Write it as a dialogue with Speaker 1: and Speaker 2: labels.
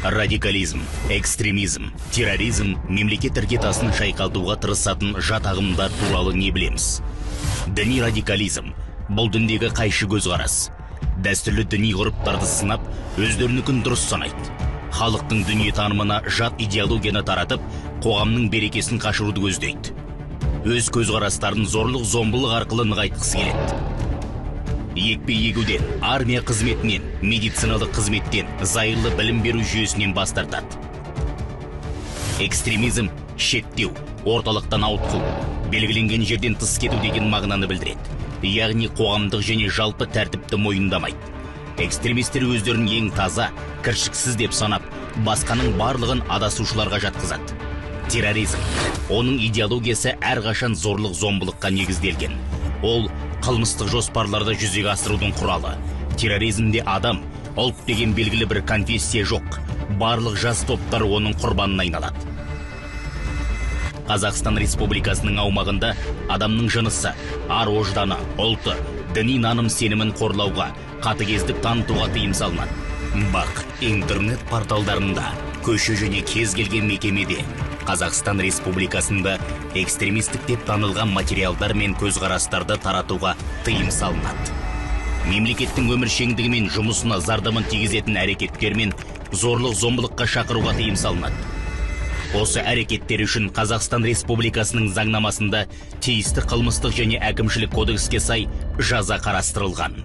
Speaker 1: Радикализм, экстремизм, терроризм мемлекет іргетасын шайқалтуға тырысатын жат ағымдар туралы не білеміз? Діни радикализм бұл діндегі қайшы көзқарас. Дәстүрлі діни ғұрыптарды сынап, өздерінікін дұрыс санайды. Халықтың дүние танымына жат идеологияны таратып, қоғамның берекесін қашыруды көздейді. Өз көзқарастарын зорлық-зомбылық арқылы нығайтқысы келеді. Екпе егуден, армия қызметінен, медициналық қызметтен, зайырлы білім беру жүйесінен бас тартады. Экстремизм шектеу, орталықтан ауытқу, белгіленген жерден тыс кету деген мағынаны білдіреді. Яғни қоғамдық және жалпы тәртіпті мойындамайды. Экстремистер өздерін ең таза, кіршіксіз деп санап, басқаның барлығын адасушыларға жатқызады. Терроризм, оның идеологиясы әрқашан зорлық-зомбылыққа негізделген. Ол қылмыстық жоспарларды жүзеге асырудың құралы. Терроризмде адам, ұлт деген белгілі бір конфессия жоқ. Барлық жас топтар оның құрбанына айналады. Қазақстан Республикасының аумағында адамның жынысы, ар-ожданы, ұлты, діни наным сенімін қорлауға, қатыгездік танытуға тыйым салынады. Бақ, интернет порталдарында, көше және кез келген мекемеде Қазақстан Республикасында экстремистік деп танылған материалдар мен көзқарастарды таратуға тыйым салынады. Мемлекеттің өміршеңдігі мен жұмысына зардабын тигізетін әрекеттер мен зорлық-зомбылыққа шақыруға тыйым салынады. Осы әрекеттер үшін Қазақстан Республикасының заңнамасында тиісті қылмыстық және әкімшілік кодекске сай жаза қарастырылған.